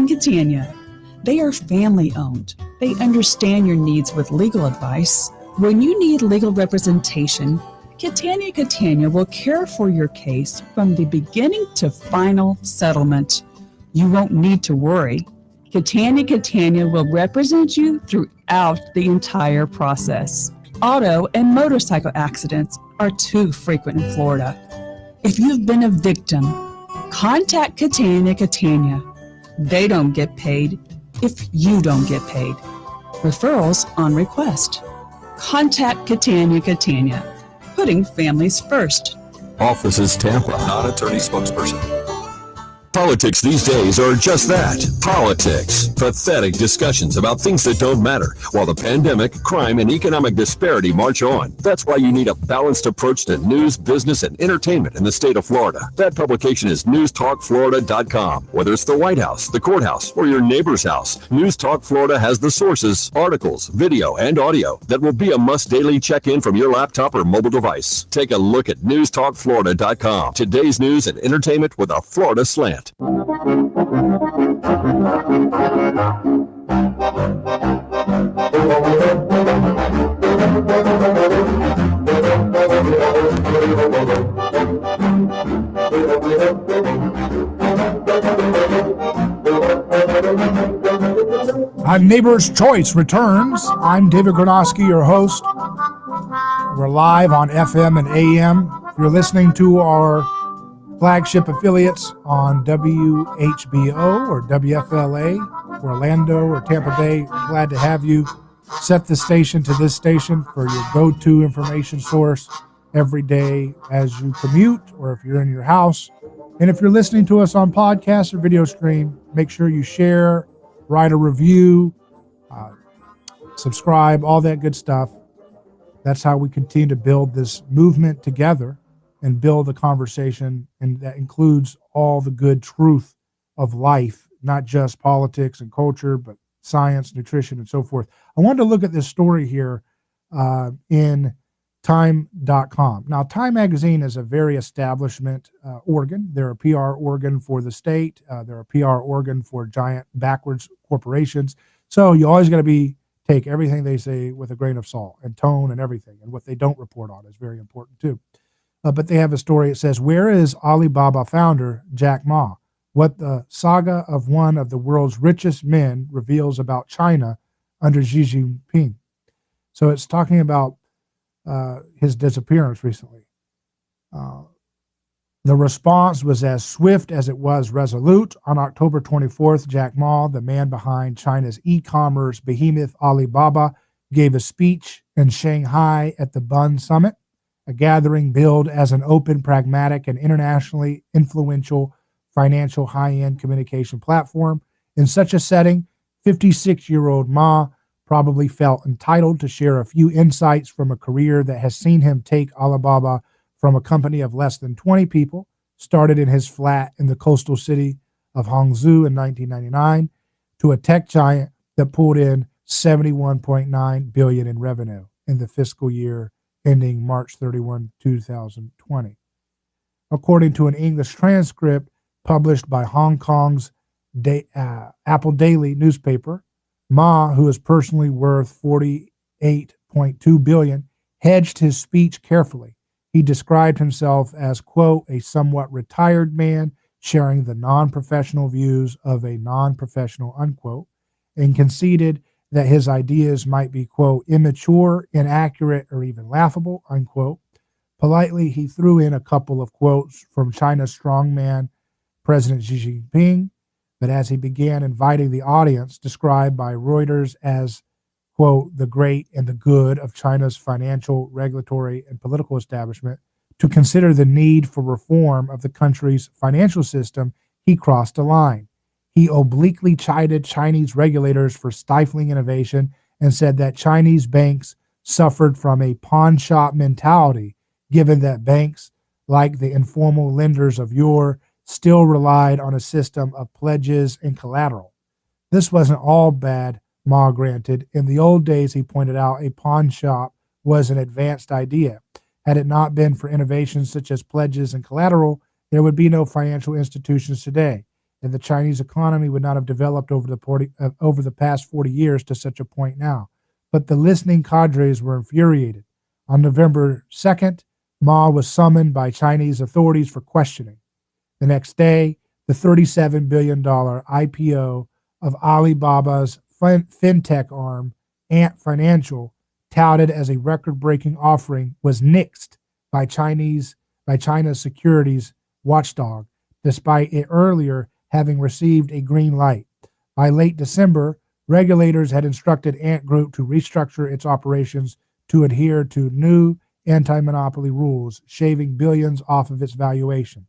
and Catania. They are family-owned. They understand your needs with legal advice. When you need legal representation, Catania will care for your case from the beginning to final settlement. You won't need to worry. Catania will represent you throughout the entire process. Auto and motorcycle accidents are too frequent in Florida. If you've been a victim, contact Catania. They don't get paid if you don't get paid. Referrals on request. Contact Catania, putting families first. Offices Tampa, non-attorney spokesperson. Politics these days are just that, politics. Pathetic discussions about things that don't matter, while the pandemic, crime, and economic disparity march on. That's why you need a balanced approach to news, business, and entertainment in the state of Florida. That publication is newstalkflorida.com. Whether it's the White House, the courthouse, or your neighbor's house, News Talk Florida has the sources, articles, video, and audio that will be a must daily check-in from your laptop or mobile device. Take a look at newstalkflorida.com. Today's news and entertainment with a Florida slant. Neighbor's Choice returns. I'm David Gornoski, your host. We're live on FM and AM. If you're listening to our flagship affiliates on WHBO or WFLA, Orlando or Tampa Bay, glad to have you. Set the station to this station for your go-to information source every day as you commute or if you're in your house. And if you're listening to us on podcast or video stream, make sure you share, write a review, subscribe, all that good stuff. That's how we continue to build this movement together and build a conversation, and that includes all the good truth of life, not just politics and culture, but science, nutrition, and so forth. I wanted to look at this story here in Time.com. Now, Time Magazine is a very establishment organ. They're a PR organ for the state. They're a PR organ for giant backwards corporations. So you always got to take everything they say with a grain of salt and tone and everything. And what they don't report on is very important too. But they have a story. It says, "Where is Alibaba founder Jack Ma? What the saga of one of the world's richest men reveals about China under Xi Jinping." So it's talking about his disappearance recently. The response was as swift as it was resolute. On October 24th, Jack Ma, the man behind China's e-commerce behemoth Alibaba, gave a speech in Shanghai at the Bund Summit, a gathering billed as an open, pragmatic, and internationally influential financial high-end communication platform. In such a setting, 56-year-old Ma probably felt entitled to share a few insights from a career that has seen him take Alibaba from a company of less than 20 people, started in his flat in the coastal city of Hangzhou in 1999, to a tech giant that pulled in $71.9 billion in revenue in the fiscal year ending March 31, 2020. According to an English transcript published by Hong Kong's Apple Daily newspaper, Ma, who is personally worth $48.2 billion, hedged his speech carefully. He described himself as, quote, a somewhat retired man sharing the non-professional views of a non-professional, unquote, and conceded that his ideas might be, quote, immature, inaccurate, or even laughable, unquote. Politely, he threw in a couple of quotes from China's strongman, President Xi Jinping, but as he began inviting the audience, described by Reuters as, quote, the great and the good of China's financial, regulatory, and political establishment, to consider the need for reform of the country's financial system, he crossed a line. He obliquely chided Chinese regulators for stifling innovation and said that Chinese banks suffered from a pawn shop mentality, given that banks, like the informal lenders of yore, still relied on a system of pledges and collateral. This wasn't all bad, Ma granted. In the old days, he pointed out, a pawn shop was an advanced idea. Had it not been for innovations such as pledges and collateral, there would be no financial institutions today. and the Chinese economy would not have developed over the past 40 years to such a point now. But the listening cadres were infuriated. On November 2nd, Ma was summoned by Chinese authorities for questioning. The next day, the $37 billion IPO of Alibaba's fintech arm, Ant Financial, touted as a record-breaking offering, was nixed by China's securities watchdog, despite it earlier having received a green light. By late December, regulators had instructed Ant Group to restructure its operations to adhere to new anti-monopoly rules, shaving billions off of its valuation.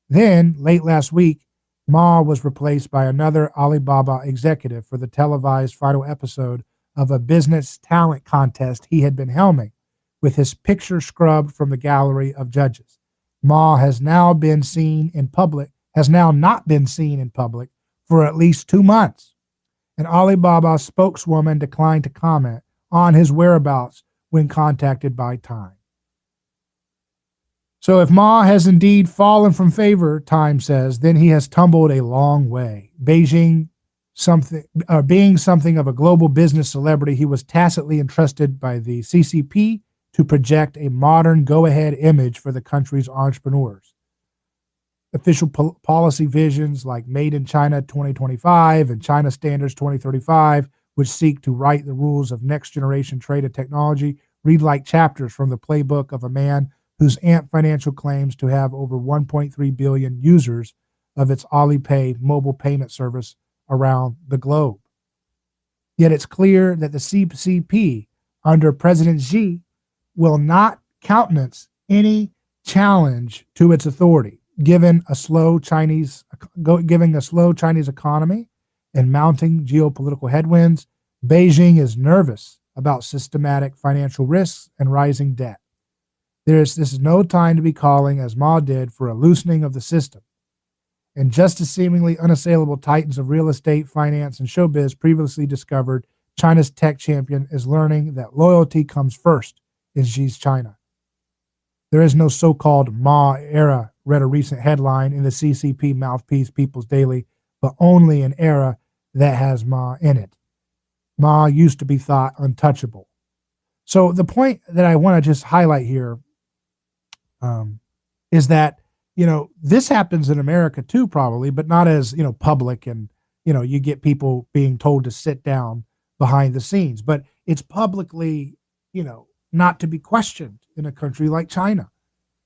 Then, late last week, Ma was replaced by another Alibaba executive for the televised final episode of a business talent contest he had been helming, with his picture scrubbed from the gallery of judges. Ma has now not been seen in public for at least 2 months. An Alibaba spokeswoman declined to comment on his whereabouts when contacted by Time. So if Ma has indeed fallen from favor, Time says, then he has tumbled a long way. Being something of a global business celebrity, he was tacitly entrusted by the CCP to project a modern go-ahead image for the country's entrepreneurs. Official policy visions like Made in China 2025 and China Standards 2035, which seek to write the rules of next-generation trade and technology, read like chapters from the playbook of a man whose Ant Financial claims to have over 1.3 billion users of its Alipay mobile payment service around the globe. Yet it's clear that the CCP under President Xi will not countenance any challenge to its authority, given a slow Chinese economy and mounting geopolitical headwinds. Beijing is nervous about systematic financial risks and rising debt. This is no time to be calling, as Ma did, for a loosening of the system. And just as seemingly unassailable titans of real estate, finance, and showbiz previously discovered, China's tech champion is learning that loyalty comes first in Xi's China. There is no so-called Ma era, read a recent headline in the CCP mouthpiece People's Daily, but only an era that has Ma in it. Ma used to be thought untouchable. So the point that I want to just highlight here is that, this happens in America too, probably, but not as, public and, you get people being told to sit down behind the scenes, but it's publicly, not to be questioned in a country like China,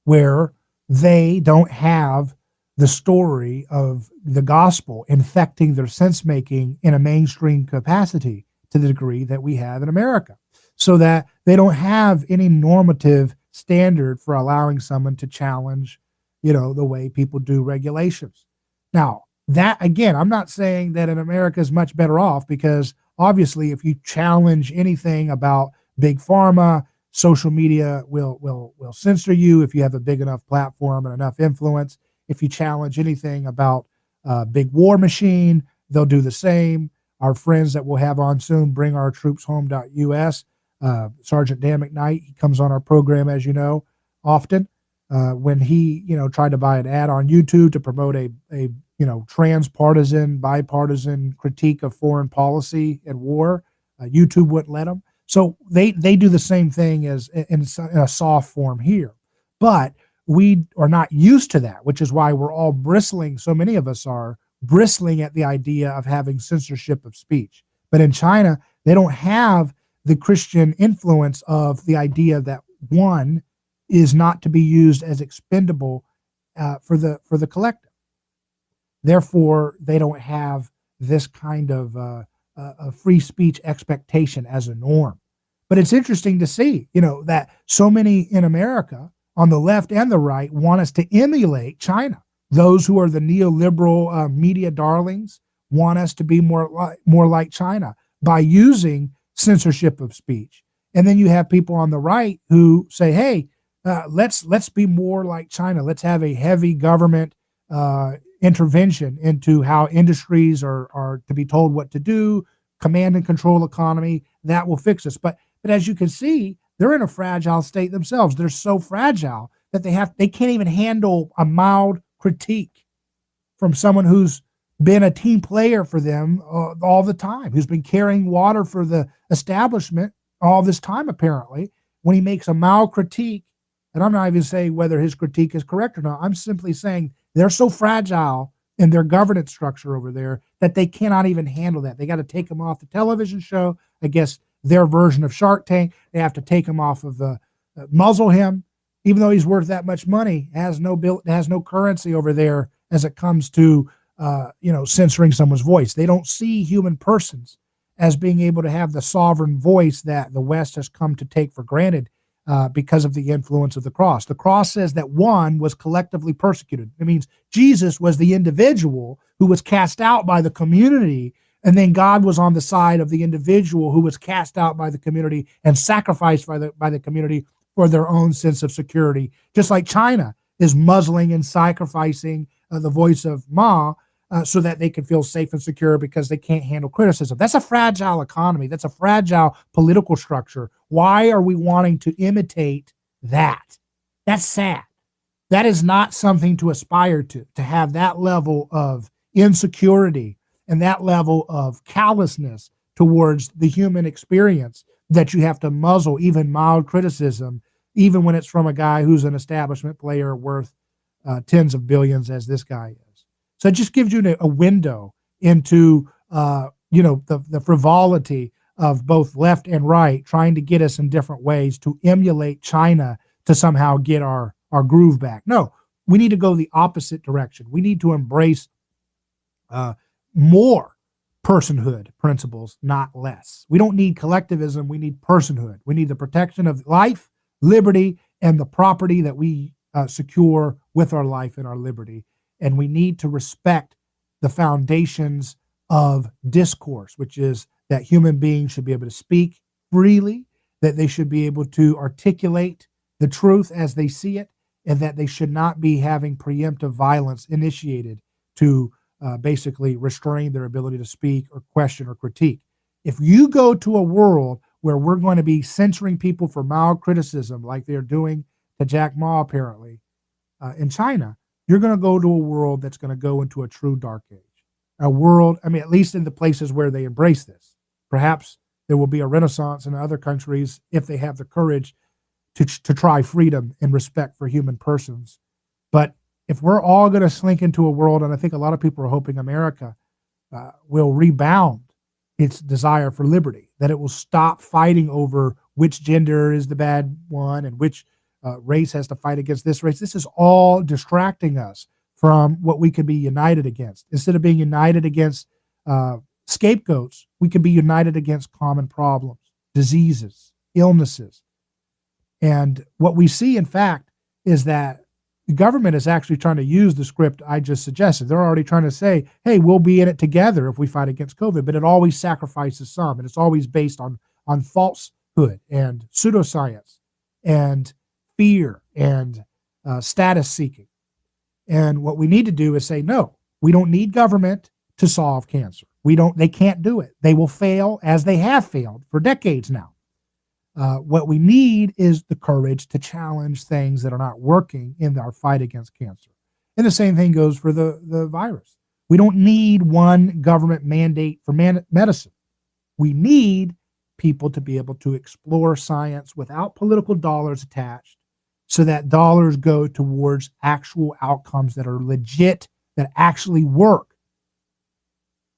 where they don't have the story of the gospel infecting their sense-making in a mainstream capacity to the degree that we have in America, so that they don't have any normative standard for allowing someone to challenge, the way people do regulations. Now, that, again, I'm not saying that in America is much better off, because obviously if you challenge anything about big pharma, social media will censor you if you have a big enough platform and enough influence. If you challenge anything about big war machine, they'll do the same. Our friends that we'll have on soon, bringourtroopshome.us, Sergeant Dan McKnight, he comes on our program, as you know, often. When he, tried to buy an ad on YouTube to promote a transpartisan, bipartisan critique of foreign policy and war, YouTube wouldn't let him. So they do the same thing as in a soft form here. But we are not used to that, which is why we're all bristling. So many of us are bristling at the idea of having censorship of speech. But in China, they don't have the Christian influence of the idea that one is not to be used as expendable for the collective. Therefore, they don't have this kind of a free speech expectation as a norm. But it's interesting to see, that so many in America on the left and the right want us to emulate China. Those who are the neoliberal media darlings want us to be more like China by using censorship of speech. And then you have people on the right who say, hey, let's be more like China. Let's have a heavy government intervention into how industries are to be told what to do, command and control economy. That will fix us. But as you can see, they're in a fragile state themselves. They're so fragile that they can't even handle a mild critique from someone who's been a team player for them all the time, who's been carrying water for the establishment all this time, apparently, when he makes a mild critique. And I'm not even saying whether his critique is correct or not. I'm simply saying they're so fragile in their governance structure over there that they cannot even handle that. They got to take him off the television show. I guess their version of Shark Tank. They have to take him off of the muzzle him, even though he's worth that much money, has no currency over there as it comes to censoring someone's voice. They don't see human persons as being able to have the sovereign voice that the West has come to take for granted because of the influence of the cross. The cross says that one was collectively persecuted. It means Jesus was the individual who was cast out by the community, and then God was on the side of the individual who was cast out by the community and sacrificed by the community for their own sense of security. Just like China is muzzling and sacrificing the voice of Ma so that they can feel safe and secure because they can't handle criticism. That's a fragile economy. That's a fragile political structure. Why are we wanting to imitate that? That's sad. That is not something to aspire to have that level of insecurity and that level of callousness towards the human experience, that you have to muzzle even mild criticism, even when it's from a guy who's an establishment player worth tens of billions as this guy is. So it just gives you a window into the frivolity of both left and right trying to get us in different ways to emulate China to somehow get our groove back. No, we need to go the opposite direction. We need to embrace more personhood principles, not less. We don't need collectivism. We need personhood. We need the protection of life, liberty, and the property that we secure with our life and our liberty. And we need to respect the foundations of discourse, which is that human beings should be able to speak freely, that they should be able to articulate the truth as they see it, and that they should not be having preemptive violence initiated to basically restrain their ability to speak or question or critique. If you go to a world where we're going to be censoring people for mild criticism, like they're doing to Jack Ma apparently in China, you're going to go to a world that's going to go into a true dark age. A world, at least in the places where they embrace this. Perhaps there will be a renaissance in other countries if they have the courage to try freedom and respect for human persons. But if we're all going to slink into a world, and I think a lot of people are hoping America will rebound its desire for liberty, that it will stop fighting over which gender is the bad one and which race has to fight against this race. This is all distracting us from what we could be united against. Instead of being united against scapegoats, we could be united against common problems, diseases, illnesses. And what we see, in fact, is that the government is actually trying to use the script I just suggested. They're already trying to say, hey, we'll be in it together if we fight against COVID, but it always sacrifices some, and it's always based on falsehood and pseudoscience and fear and status seeking. And what we need to do is say, no, we don't need government to solve cancer. They can't do it. They will fail, as they have failed for decades now. What we need is the courage to challenge things that are not working in our fight against cancer. And the same thing goes for the virus. We don't need one government mandate for medicine. We need people to be able to explore science without political dollars attached, so that dollars go towards actual outcomes that are legit, that actually work.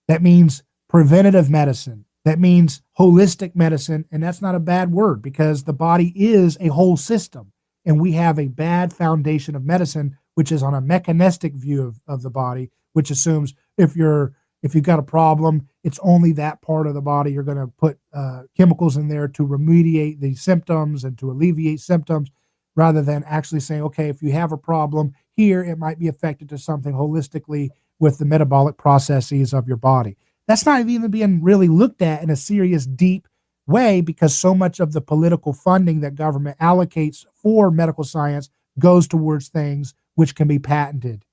That means preventative medicine. That means holistic medicine, and that's not a bad word because the body is a whole system, and we have a bad foundation of medicine, which is on a mechanistic view of the body, which assumes if you've got a problem, it's only that part of the body. You're going to put chemicals in there to remediate the symptoms and to alleviate symptoms, rather than actually saying, okay, if you have a problem here, it might be affected to something holistically with the metabolic processes of your body. That's not even being really looked at in a serious, deep way, because so much of the political funding that government allocates for medical science goes towards things which can be patented,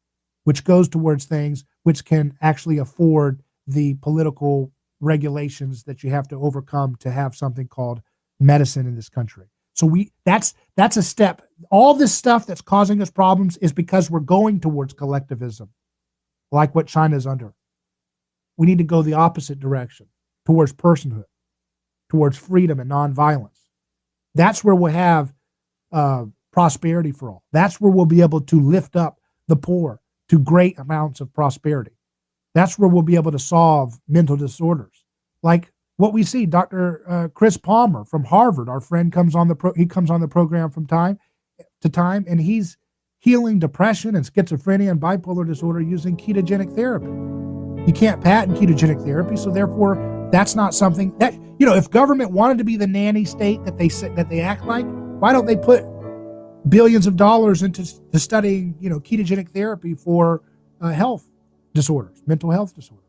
which goes towards things which can actually afford the political regulations that you have to overcome to have something called medicine in this country. So that's a step. All this stuff that's causing us problems is because we're going towards collectivism, like what China's under. we need to go the opposite direction towards personhood, towards freedom and nonviolence. That's where we'll have prosperity for all. That's where we'll be able to lift up the poor to great amounts of prosperity. That's where we'll be able to solve mental disorders. Like what we see, Dr. Chris Palmer from Harvard, our friend, comes on the program from time to time, and he's healing depression and schizophrenia and bipolar disorder using ketogenic therapy. You can't patent ketogenic therapy, so therefore that's not something that, if government wanted to be the nanny state that they act like, why don't they put billions of dollars into studying, ketogenic therapy for health disorders, mental health disorders?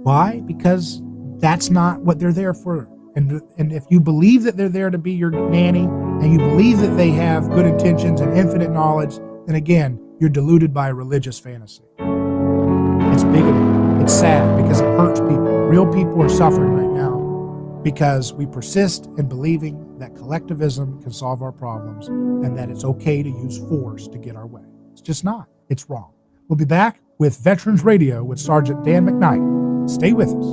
Why? Because that's not what they're there for. And if you believe that they're there to be your nanny, and you believe that they have good intentions and infinite knowledge, then again, you're deluded by a religious fantasy. It's bigoted. It's sad because it hurts people. Real people are suffering right now because we persist in believing that collectivism can solve our problems and that it's okay to use force to get our way. It's just not. It's wrong. We'll be back with Veterans Radio with Sergeant Dan McKnight. Stay with us.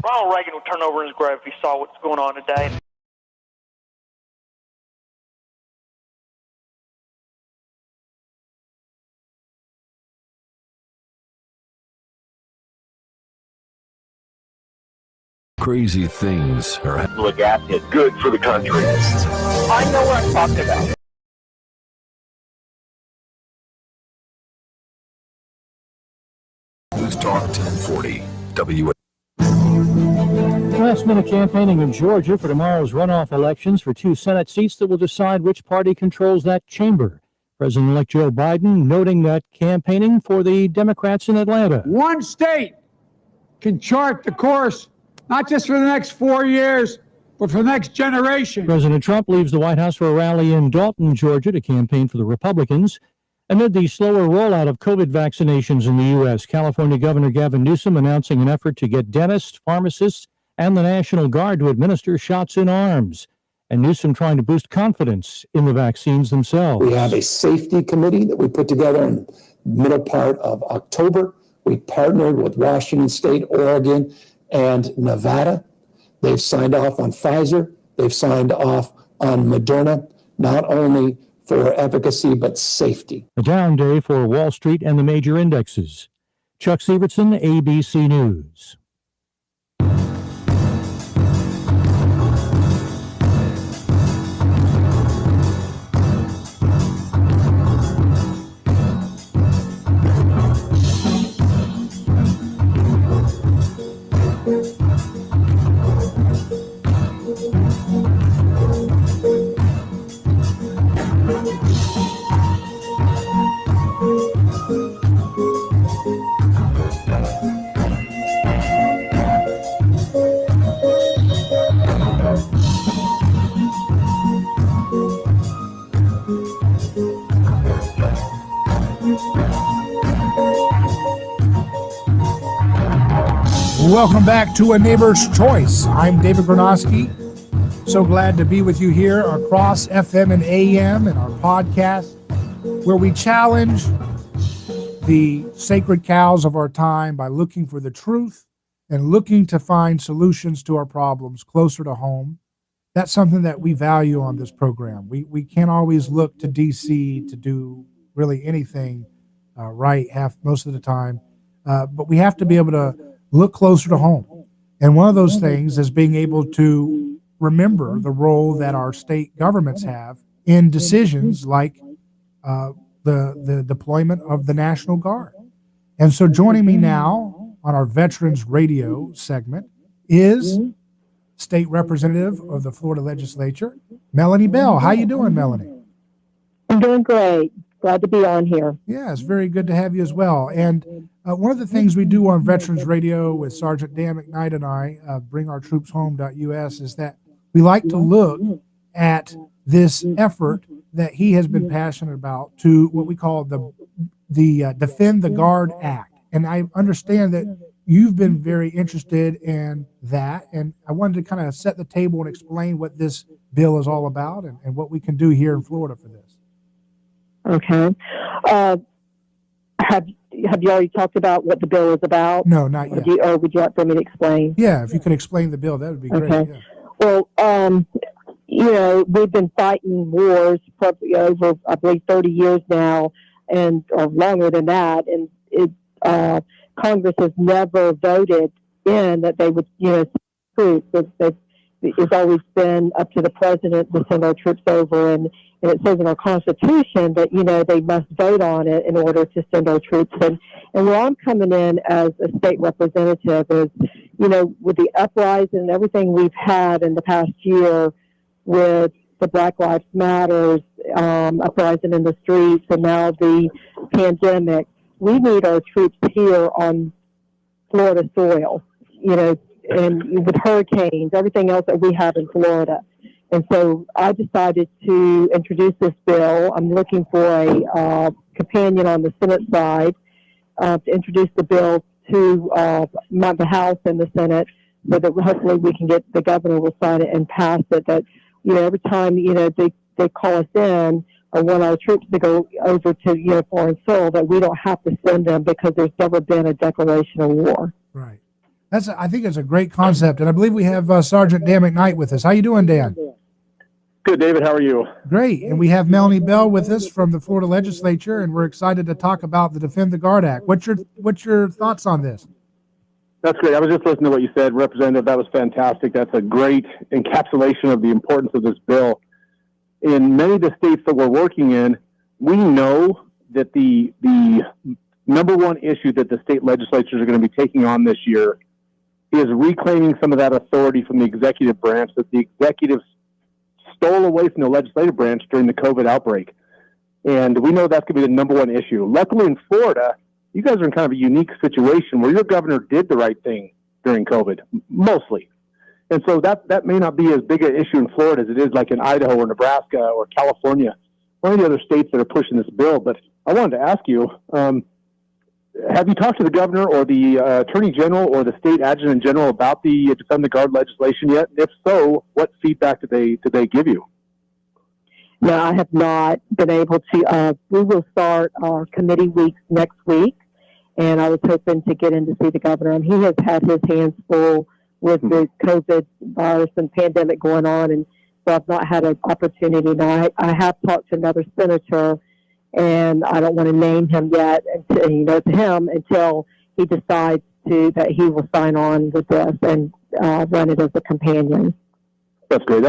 Ronald Reagan would turn over in his grave if he saw what's going on today. Crazy things are happening. Look at it. Good for the country. I know what I'm talking about. News Talk 1040 W. Last-minute campaigning in Georgia for tomorrow's runoff elections for 2 Senate seats that will decide which party controls that chamber. President-elect Joe Biden noting that campaigning for the Democrats in Atlanta. One state can chart the course, not just for the next 4 years, but for the next generation. President Trump leaves the White House for a rally in Dalton, Georgia, to campaign for the Republicans. Amid the slower rollout of COVID vaccinations in the U.S., California Governor Gavin Newsom announcing an effort to get dentists, pharmacists, and the National Guard to administer shots in arms. And Newsom trying to boost confidence in the vaccines themselves. We have a safety committee that we put together in the middle part of October. We partnered with Washington State, Oregon, and Nevada. They've signed off on Pfizer. They've signed off on Moderna, not only for efficacy, but safety. A down day for Wall Street and the major indexes. Chuck Sievertson, ABC News. Welcome back to A Neighbor's Choice. I'm David Gornoski. So glad to be with you here across FM and AM and our podcast, where we challenge the sacred cows of our time by looking for the truth and looking to find solutions to our problems closer to home. That's something that we value on this program. We can't always look to DC to do really anything right most of the time, but we have to be able to look closer to home. And one of those things is being able to remember the role that our state governments have in decisions like the deployment of the National Guard. And so joining me now on our Veterans Radio segment is State Representative of the Florida Legislature, Melanie Bell. How you doing, Melanie? I'm doing great. Glad to be on here. Yeah, it's very good to have you as well. And one of the things we do on Veterans Radio with Sergeant Dan McKnight and I, bringourtroopshome.us, is that we like to look at this effort that he has been passionate about to what we call the Defend the Guard Act. And I understand that you've been very interested in that. And I wanted to kind of set the table and explain what this bill is all about and what we can do here in Florida for this. Okay. Have you already talked about what the bill is about? No, not yet. Or would you like for me to explain? Yeah, if you could explain the bill, that would be great. Okay. Yeah. Well, we've been fighting wars probably over, I believe, 30 years now, or longer than that. And Congress has never voted in that they would, send troops. It's always been up to the president to send our troops over, and it says in our Constitution that they must vote on it in order to send our troops. And where I'm coming in as a state representative is, with the uprising and everything we've had in the past year, with the Black Lives Matters uprising in the streets, and now the pandemic, we need our troops here on Florida soil. And with hurricanes, everything else that we have in Florida. And so I decided to introduce this bill. I'm looking for a companion on the Senate side to introduce the bill to the House and the Senate, so that hopefully we can get the governor will sign it and pass it. That every time they call us in or want our troops to go over to foreign soil, that we don't have to send them because there's never been a declaration of war. Right. I think it's a great concept, and I believe we have Sergeant Dan McKnight with us. How you doing, Dan? Good, David. How are you? Great. And we have Melanie Bell with us from the Florida Legislature, and we're excited to talk about the Defend the Guard Act. What's your thoughts on this? That's great. I was just listening to what you said, Representative. That was fantastic. That's a great encapsulation of the importance of this bill. In many of the states that we're working in, we know that the number one issue that the state legislatures are going to be taking on this year is reclaiming some of that authority from the executive branch that the executives stole away from the legislative branch during the COVID outbreak. And we know that's going to be the number one issue. Luckily in Florida, you guys are in kind of a unique situation where your governor did the right thing during COVID, mostly. And so that may not be as big an issue in Florida as it is like in Idaho or Nebraska or California, or any other states that are pushing this bill. But I wanted to ask you, have you talked to the governor or the attorney general or the state adjutant general about the Defend the Guard legislation yet? If so, what feedback did they give you? No, I have not been able to. We will start our committee weeks next week, and I was hoping to get in to see the governor. And he has had his hands full with the COVID virus and pandemic going on, and so I've not had an opportunity. Now, I have talked to another senator, and I don't want to name him yet, to him until he decides that he will sign on with this and run it as a companion. That's great.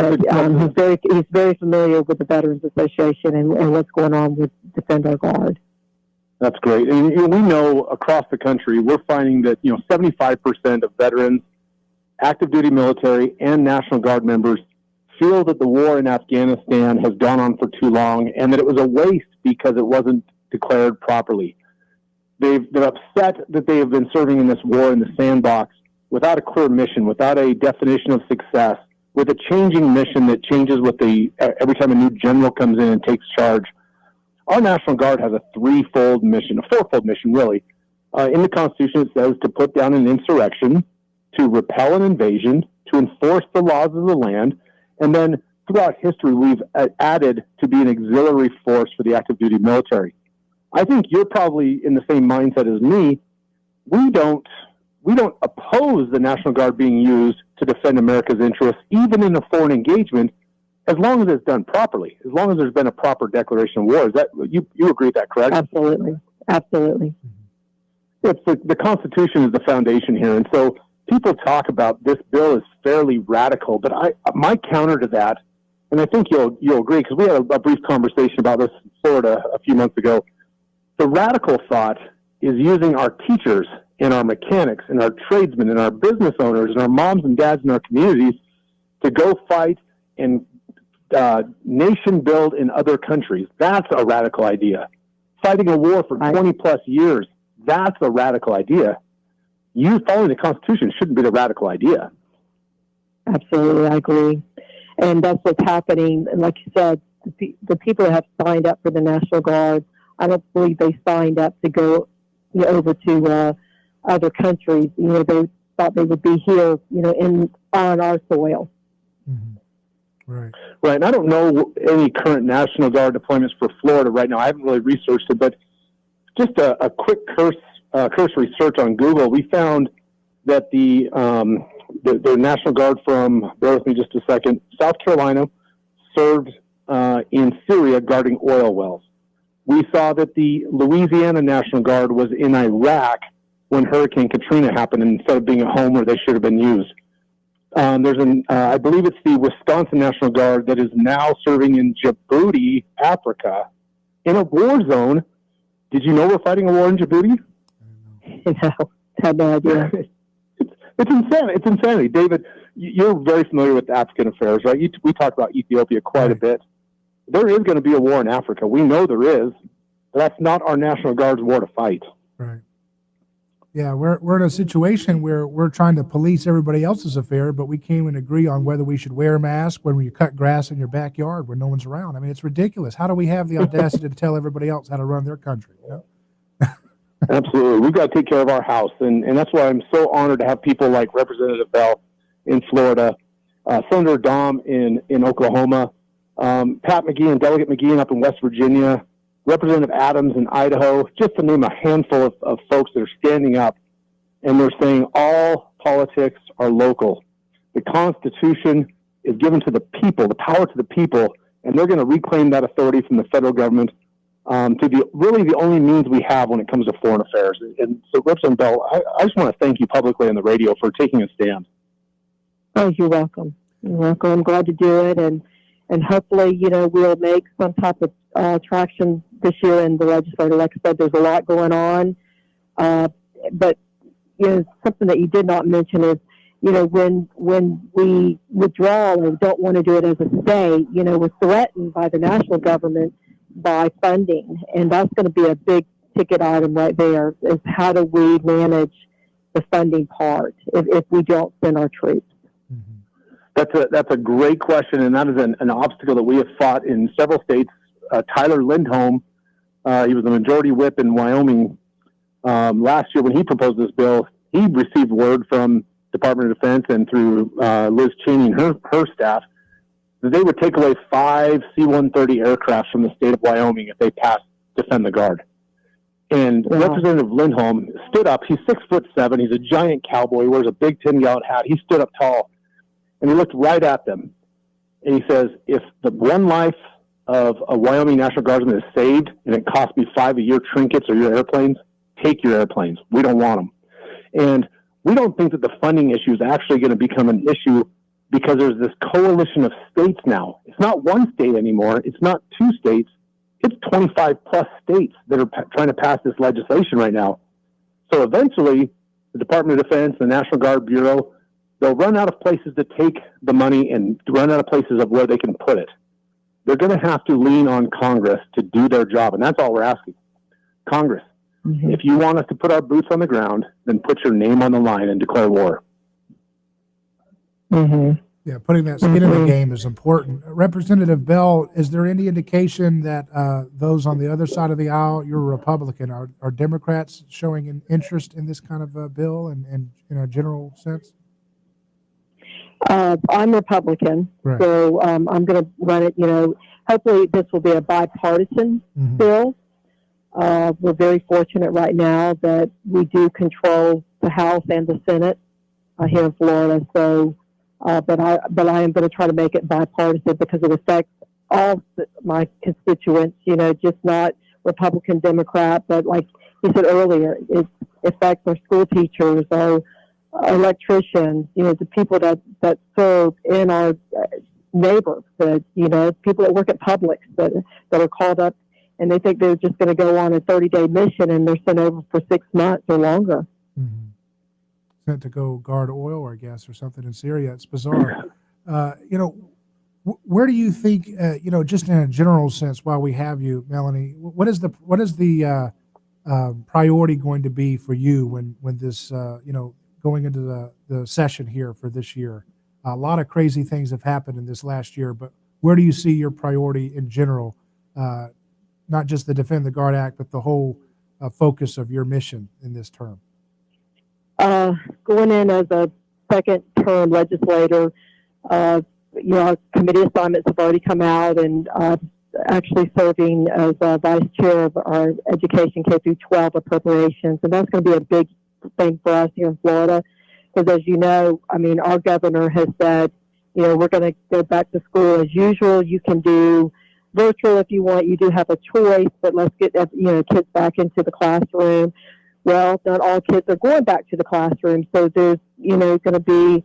He's very familiar with the Veterans Association and what's going on with Defend Our Guard. That's great. And we know across the country, we're finding that 75% of veterans, active duty military, and National Guard members feel that the war in Afghanistan has gone on for too long and that it was a waste because it wasn't declared properly. They're upset that they have been serving in this war in the sandbox without a clear mission, without a definition of success, with a changing mission that changes with every time a new general comes in and takes charge. Our National Guard has a fourfold mission, really. In the Constitution, it says to put down an insurrection, to repel an invasion, to enforce the laws of the land, and then throughout history, we've added to be an auxiliary force for the active duty military. I think you're probably in the same mindset as me. We don't oppose the National Guard being used to defend America's interests, even in a foreign engagement, as long as it's done properly, as long as there's been a proper declaration of war. Is that you agree with that, correct? Absolutely. The Constitution is the foundation here, and so people talk about this bill is fairly radical, but my counter to that, and I think you'll agree, because we had a brief conversation about this in Florida a few months ago. The radical thought is using our teachers and our mechanics and our tradesmen and our business owners and our moms and dads in our communities to go fight and nation build in other countries. That's a radical idea. Fighting a war for 20 plus years, that's a radical idea. You following the Constitution shouldn't be the radical idea. Absolutely, I agree. And that's what's happening. And like you said, the people that have signed up for the National Guard, I don't believe they signed up to go over to other countries. They thought they would be here, on our soil. Mm-hmm. Right. Right. And I don't know any current National Guard deployments for Florida right now. I haven't really researched it, but just a quick cursory search on Google, we found that the National Guard from, bear with me just a second, South Carolina served in Syria guarding oil wells. We saw that the Louisiana National Guard was in Iraq when Hurricane Katrina happened, and instead of being at home where they should have been used. I believe it's the Wisconsin National Guard that is now serving in Djibouti, Africa, in a war zone. Did you know we're fighting a war in Djibouti? No, had no idea. It's insanity. It's insanity. David, you're very familiar with African affairs, right? We talk about Ethiopia quite a bit. There is going to be a war in Africa. We know there is, but that's not our National Guard's war to fight. Right. Yeah, we're in a situation where we're trying to police everybody else's affair, but we can't even agree on whether we should wear a mask when you cut grass in your backyard when no one's around. I mean, it's ridiculous. How do we have the audacity to tell everybody else how to run their country? You know? Absolutely. We've got to take care of our house. And that's why I'm so honored to have people like Representative Bell in Florida, Senator Dom in Oklahoma, Pat McGee and Delegate McGee up in West Virginia, Representative Adams in Idaho, just to name a handful of folks that are standing up, and they're saying all politics are local. The Constitution is given to the people, the power to the people, and they're going to reclaim that authority from the federal government to be really the only means we have when it comes to foreign affairs. And so, Representative Bell, I just want to thank you publicly on the radio for taking a stand. Oh, you're welcome. You're welcome. I'm glad to do it, and hopefully, we'll make some type of traction this year in the legislature. Like I said, there's a lot going on, but something that you did not mention is, when we withdraw or don't want to do it as a state, we're threatened by the national government by funding, and that's going to be a big ticket item right there. Is how do we manage the funding part if we don't send our troops? That's a great question, and that is an obstacle that we have fought in several states. Tyler Lindholm, he was the majority whip in Wyoming last year when he proposed this bill. He received word from Department of Defense and through Liz Cheney and her staff that they would take away 5 C-130 aircraft from the state of Wyoming if they passed Defend the Guard. And Representative Lindholm stood up. He's 6'7". He's a giant cowboy. He wears a big 10-gallon hat. He stood up tall. And he looked right at them, and he says, if the one life of a Wyoming National Guardsman is saved and it costs me 5 of your trinkets or your airplanes, take your airplanes. We don't want them. And we don't think that the funding issue is actually going to become an issue because there's this coalition of states now. It's not one state anymore. It's not 2 states. It's 25-plus states that are trying to pass this legislation right now. So eventually, the Department of Defense, the National Guard Bureau, they'll run out of places to take the money and run out of places of where they can put it. They're going to have to lean on Congress to do their job, and that's all we're asking. Congress, if you want us to put our boots on the ground, then put your name on the line and declare war. Yeah, putting that skin in the game is important. Representative Bell, is there any indication that those on the other side of the aisle, you're a Republican, are Democrats showing an interest in this kind of bill and in a general sense? I'm Republican, right. So I'm going to run it. Hopefully this will be a bipartisan bill. We're very fortunate right now that we do control the House and the Senate here in Florida. So, but I am going to try to make it bipartisan because it affects all my constituents. Just not Republican, Democrat, but like you said earlier, it affects our school teachers, our electricians, the people that serve in our neighborhood, people that work at Publix that are called up and they think they're just going to go on a 30-day mission and they're sent over for 6 months or longer. Sent to go guard oil or gas or something in Syria. It's bizarre. Where do you think, just in a general sense, while we have you, Melanie, what is the priority going to be for you when this, going into the session here for this year? A lot of crazy things have happened in this last year, but where do you see your priority in general, not just the Defend the Guard Act, but the whole focus of your mission in this term? Going in as a second-term legislator, our committee assignments have already come out, and actually serving as vice chair of our education K through 12 appropriations, and that's going to be a big thing for us here in Florida. Because as you know, I mean, our governor has said, we're going to go back to school as usual. You can do virtual if you want. You do have a choice, but let's get kids back into the classroom. Well, not all kids are going back to the classroom, so there's going to be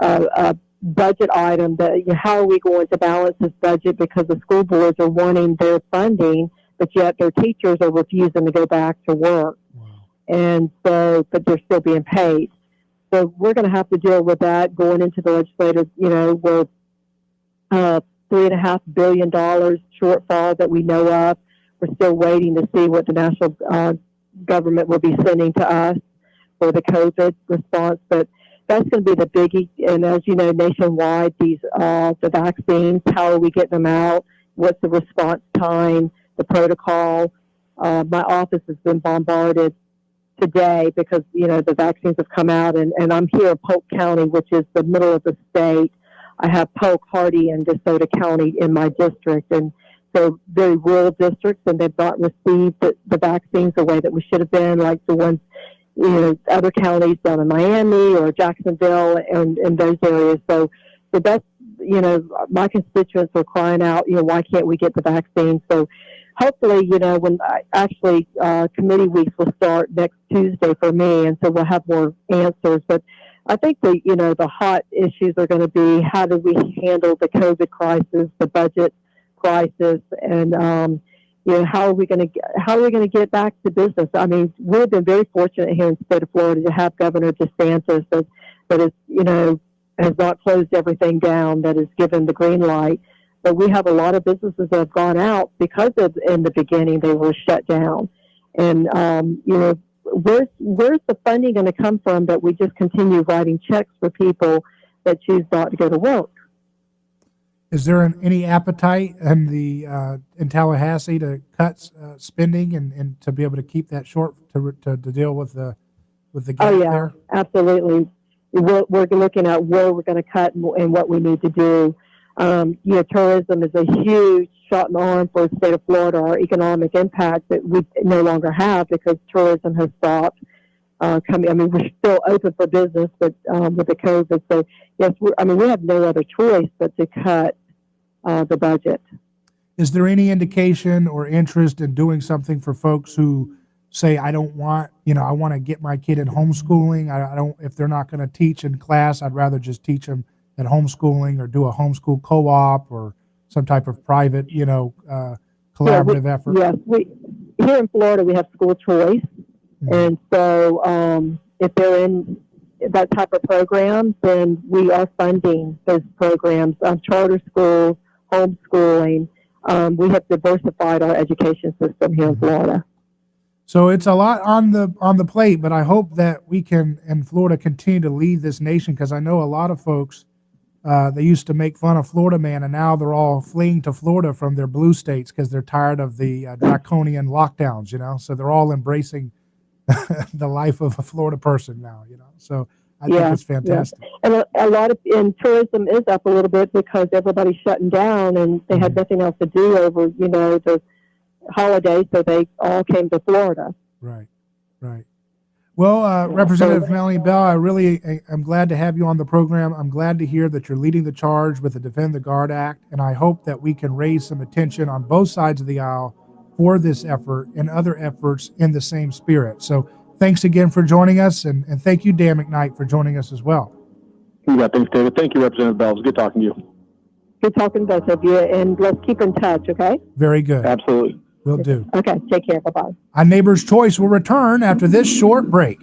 a budget item that how are we going to balance this budget, because the school boards are wanting their funding, but yet their teachers are refusing to go back to work. Wow. And so, but they're still being paid. So we're going to have to deal with that going into the legislative, with $3.5 billion shortfall that we know of. We're still waiting to see what the national government will be sending to us for the COVID response, but that's going to be the biggie. And as you know, nationwide, the vaccines, how are we getting them out? What's the response time, the protocol? My office has been bombarded today because, the vaccines have come out, and I'm here in Polk County, which is the middle of the state. I have Polk, Hardy, and DeSoto County in my district, and so very rural districts, and they've not received the vaccines the way that we should have been, like the ones, other counties down in Miami or Jacksonville and in those areas. So that's, my constituents are crying out, why can't we get the vaccine? So hopefully, when committee weeks will start next Tuesday for me, and so we'll have more answers. But I think the hot issues are going to be, how do we handle the COVID crisis, the budget crisis, and how are we going to get back to business? I mean, we've been very fortunate here in the state of Florida to have Governor DeSantis that is, has not closed everything down, that has given the green light. But we have a lot of businesses that have gone out because in the beginning they were shut down. And, where's the funding going to come from that we just continue writing checks for people that choose not to go to work? Is there any appetite in Tallahassee to cut spending and to be able to keep that short to deal with the gap there? Absolutely. We're looking at where we're going to cut and what we need to do. Tourism is a huge shot in the arm for the state of Florida. Our economic impact that we no longer have because tourism has stopped coming. I mean, we're still open for business, but with the COVID, so yes, we have no other choice but to cut the budget. Is there any indication or interest in doing something for folks who say, I don't want, I want to get my kid in homeschooling. I don't, if they're not going to teach in class, I'd rather just teach them at homeschooling or do a homeschool co-op or some type of private, collaborative effort. Yes, here in Florida, we have school choice. Mm-hmm. And so if they're in that type of program, then we are funding those programs, charter schools, homeschooling. We have diversified our education system here in Florida. So it's a lot on the plate, but I hope that we can, in Florida, continue to lead this nation, because I know a lot of folks, they used to make fun of Florida man, and now they're all fleeing to Florida from their blue states because they're tired of the draconian lockdowns, so they're all embracing the life of a Florida person now, so I think it's fantastic. Yeah. And a lot of tourism is up a little bit because everybody's shutting down and they had nothing else to do over, the holidays, so they all came to Florida. Right. Well, Representative Melanie Bell, I'm glad to have you on the program. I'm glad to hear that you're leading the charge with the Defend the Guard Act, and I hope that we can raise some attention on both sides of the aisle for this effort and other efforts in the same spirit. So thanks again for joining us, and thank you, Dan McKnight, for joining us as well. Yeah, thanks, David. Thank you, Representative Bell. It was good talking to you. Good talking to both of you, and let's keep in touch, okay? Very good. Absolutely. Will do. Okay, take care. Bye-bye. Our Neighbor's Choice will return after this short break.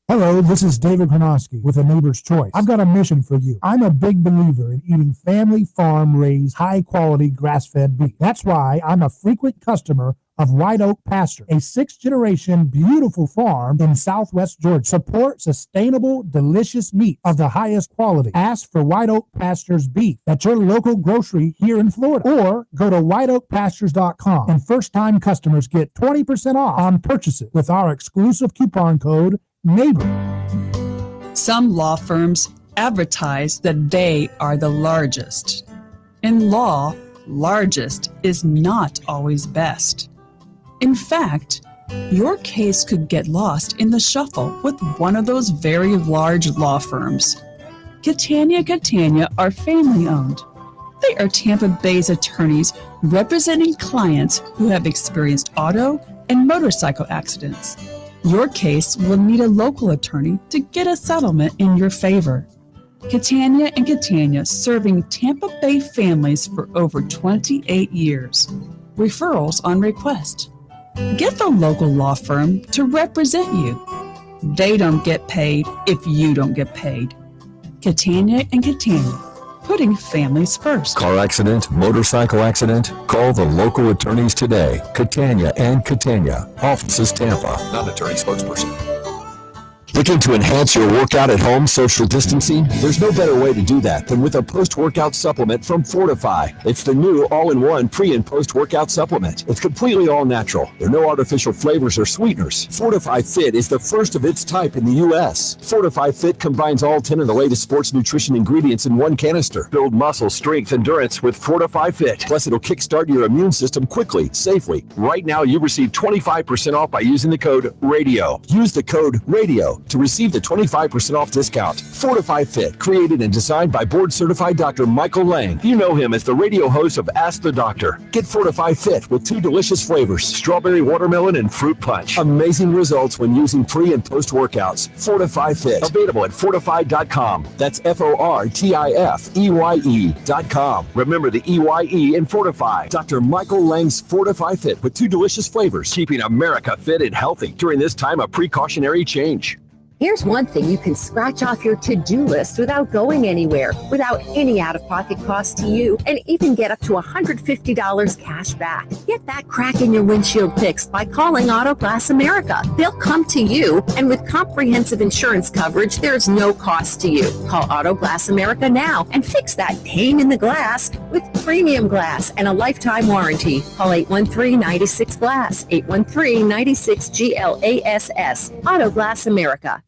Hello, this is David Gornoski with A Neighbor's Choice. I've got a mission for you. I'm a big believer in eating family farm-raised, high-quality grass-fed beef. That's why I'm a frequent customer of White Oak Pasture, a 6th-generation beautiful farm in southwest Georgia. Support sustainable, delicious meat of the highest quality. Ask for White Oak Pasture's beef at your local grocery here in Florida, or go to whiteoakpastures.com, and first-time customers get 20% off on purchases with our exclusive coupon code NEIGHBOR. Some law firms advertise that they are the largest. In law, largest is not always best. In fact, your case could get lost in the shuffle with one of those very large law firms. Catania are family owned. They are Tampa Bay's attorneys representing clients who have experienced auto and motorcycle accidents. Your case will need a local attorney to get a settlement in your favor. Catania serving Tampa Bay families for over 28 years. Referrals on request. Get the local law firm to represent you. They don't get paid if you don't get paid. Catania, putting families first. Car accident, motorcycle accident? Call the local attorneys today. Catania, offices Tampa. Not attorney spokesperson. Looking to enhance your workout at home social distancing? There's no better way to do that than with a post-workout supplement from Fortify. It's the new all-in-one pre- and post-workout supplement. It's completely all-natural. There are no artificial flavors or sweeteners. Fortify Fit is the first of its type in the U.S. Fortify Fit combines all 10 of the latest sports nutrition ingredients in one canister. Build muscle, strength, endurance with Fortify Fit. Plus, it'll kickstart your immune system quickly, safely. Right now, you receive 25% off by using the code RADIO. Use the code RADIO to receive the 25% off discount. Fortify Fit, created and designed by board-certified Dr. Michael Lang. You know him as the radio host of Ask the Doctor. Get Fortify Fit with 2 delicious flavors, strawberry watermelon and fruit punch. Amazing results when using pre- and post-workouts. Fortify Fit, available at fortified.com. That's FORTIFEYE.com. Remember the EYE in Fortify. Dr. Michael Lang's Fortify Fit with 2 delicious flavors, keeping America fit and healthy during this time of precautionary change. Here's one thing you can scratch off your to-do list without going anywhere, without any out-of-pocket cost to you, and even get up to $150 cash back. Get that crack in your windshield fixed by calling Auto Glass America. They'll come to you, and with comprehensive insurance coverage, there's no cost to you. Call Auto Glass America now and fix that pane in the glass with premium glass and a lifetime warranty. Call 813-96-GLASS, 813-96-GLASS. Auto Glass America.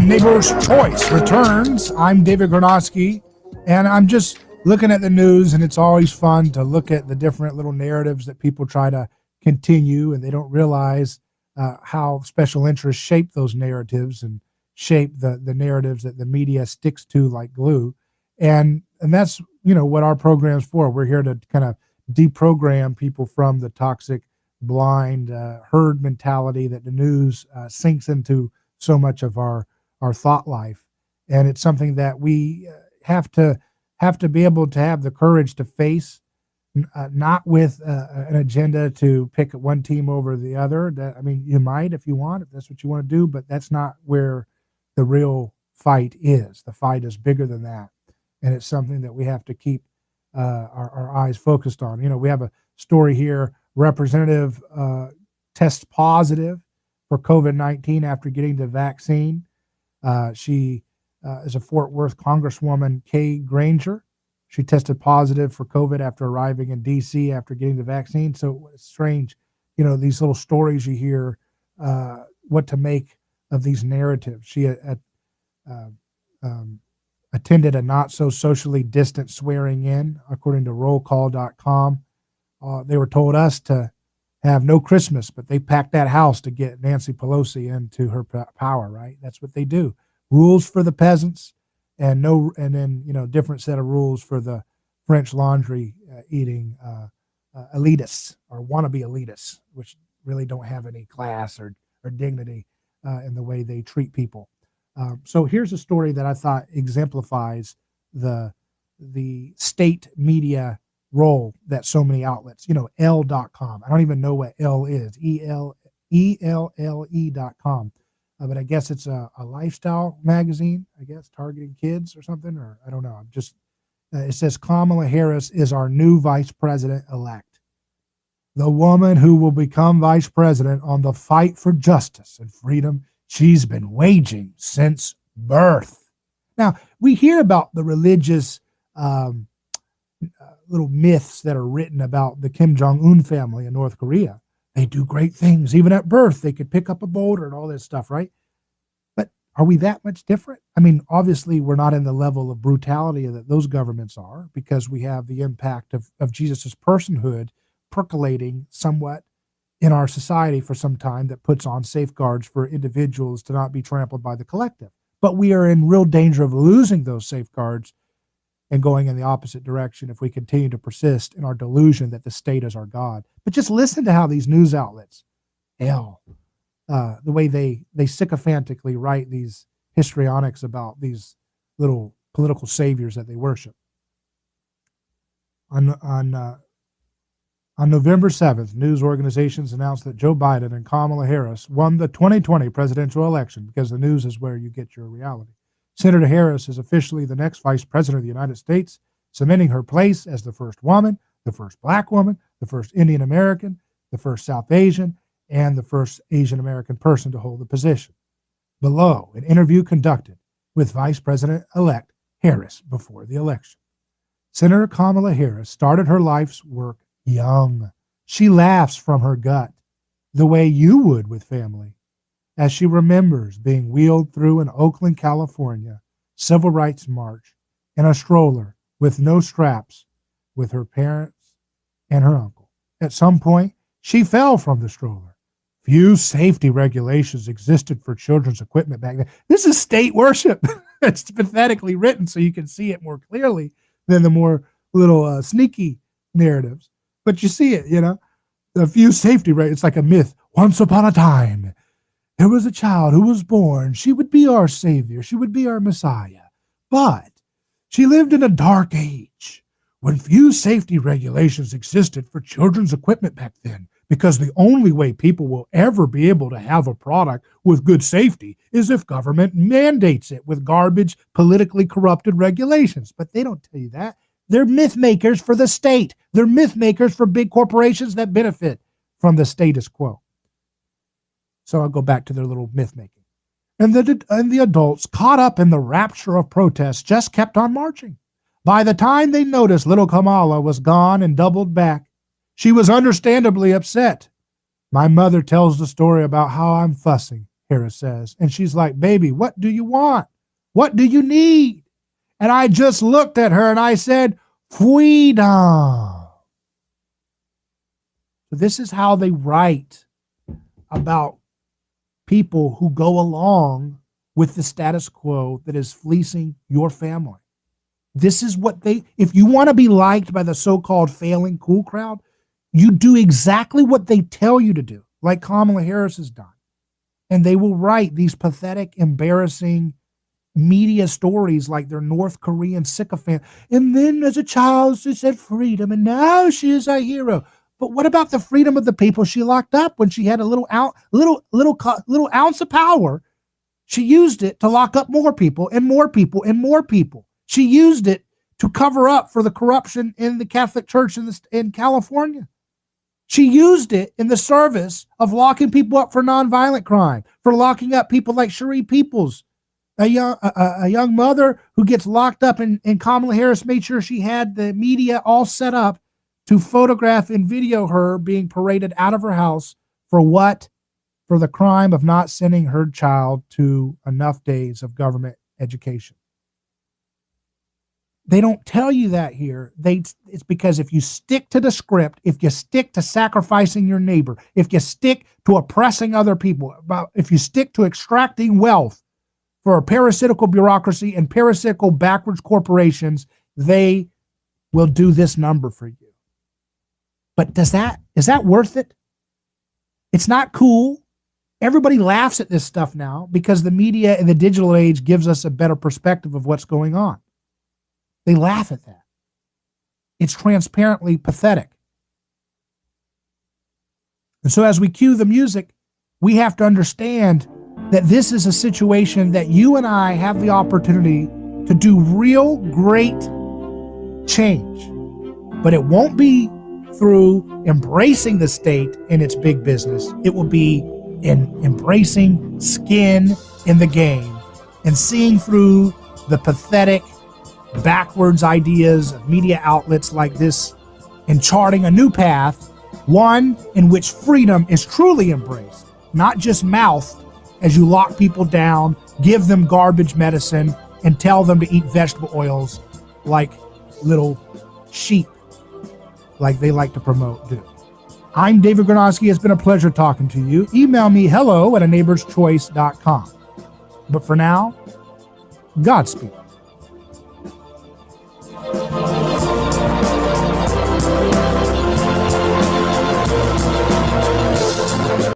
Neighbor's Choice returns. I'm David Gornoski, and I'm just looking at the news, and it's always fun to look at the different little narratives that people try to continue, and they don't realize how special interests shape those narratives and shape the narratives that the media sticks to like glue. And that's, what our program's for. We're here to kind of deprogram people from the toxic, blind herd mentality that the news sinks into so much of our thought life. And it's something that we have to be able to have the courage to face, not with an agenda to pick one team over the other. You might if you want, if that's what you want to do, but that's not where the real fight is. The fight is bigger than that. And it's something that we have to keep our eyes focused on. We have a story here. Representative tests positive for COVID-19 after getting the vaccine. She is a Fort Worth Congresswoman, Kay Granger. She tested positive for COVID after arriving in D.C. after getting the vaccine. So it's strange, these little stories you hear, what to make of these narratives. She attended a not so socially distant swearing in, according to rollcall.com. They were told us to have no Christmas, but they packed that house to get Nancy Pelosi into her power, right? That's what they do. Rules for the peasants and then different set of rules for the French laundry eating elitists or wannabe elitists, which really don't have any class or dignity in the way they treat people. So here's a story that I thought exemplifies the state media role that so many outlets, L.com. I don't even know what L is, ELLE.com. But I guess it's a lifestyle magazine, I guess, targeting kids or something, or I don't know. It says Kamala Harris is our new vice president elect. The woman who will become vice president on the fight for justice and freedom she's been waging since birth. Now, we hear about the religious little myths that are written about the Kim Jong-un family in North Korea. They do great things. Even at birth, they could pick up a boulder and all this stuff, right? But are we that much different? I mean, obviously, we're not in the level of brutality that those governments are, because we have the impact of Jesus's personhood percolating somewhat in our society for some time that puts on safeguards for individuals to not be trampled by the collective. But we are in real danger of losing those safeguards and going in the opposite direction if we continue to persist in our delusion that the state is our God. But just listen to how these news outlets, the way they sycophantically write these histrionics about these little political saviors that they worship. On November 7th, news organizations announced that Joe Biden and Kamala Harris won the 2020 presidential election, because the news is where you get your reality. Senator Harris is officially the next vice president of the United States, cementing her place as the first woman, the first black woman, the first Indian American, the first South Asian, and the first Asian American person to hold the position. Below, an interview conducted with Vice President-elect Harris before the election. Senator Kamala Harris started her life's work young. She laughs from her gut, the way you would with family, as she remembers being wheeled through an Oakland, California civil rights march in a stroller with no straps with her parents and her uncle. At some point, she fell from the stroller. Few safety regulations existed for children's equipment back then. This is state worship. It's pathetically written so you can see it more clearly than the more little sneaky narratives. But you see it, a few safety regulations. It's like a myth. Once upon a time, there was a child who was born. She would be our savior. She would be our Messiah. But she lived in a dark age when few safety regulations existed for children's equipment back then, because the only way people will ever be able to have a product with good safety is if government mandates it with garbage, politically corrupted regulations. But they don't tell you that. They're myth makers for the state. They're myth makers for big corporations that benefit from the status quo. So I'll go back to their little myth making. And the adults, caught up in the rapture of protests, just kept on marching. By the time they noticed little Kamala was gone and doubled back, she was understandably upset. My mother tells the story about how I'm fussing, Harris says. And she's like, baby, what do you want? What do you need? And I just looked at her and I said, freedom. So this is how they write about people who go along with the status quo that is fleecing your family. This is what if you want to be liked by the so-called failing cool crowd, you do exactly what they tell you to do, like Kamala Harris has done. And they will write these pathetic, embarrassing media stories like they're North Korean sycophant. And then as a child, she said freedom, and now she is a hero. But what about the freedom of the people she locked up when she had a little ounce of power? She used it to lock up more people and more people and more people. She used it to cover up for the corruption in the Catholic Church in California. She used it in the service of locking people up for nonviolent crime, for locking up people like Cherie Peoples, a young mother who gets locked up, and Kamala Harris made sure she had the media all set up to photograph and video her being paraded out of her house for what? For the crime of not sending her child to enough days of government education. They don't tell you that here. It's because if you stick to the script, if you stick to sacrificing your neighbor, if you stick to oppressing other people, if you stick to extracting wealth for a parasitical bureaucracy and parasitical backwards corporations, they will do this number for you. But is that worth it? It's not cool. Everybody laughs at this stuff now because the media in the digital age gives us a better perspective of what's going on. They laugh at that. It's transparently pathetic. And so as we cue the music, we have to understand that this is a situation that you and I have the opportunity to do real great change. But it won't be through embracing the state in its big business. It will be in embracing skin in the game and seeing through the pathetic, backwards ideas of media outlets like this and charting a new path, one in which freedom is truly embraced, not just mouthed as you lock people down, give them garbage medicine, and tell them to eat vegetable oils like little sheep, like they like to promote do. I'm David Gornoski. It's been a pleasure talking to you. Email me hello@aneighborschoice.com. But for now, Godspeed.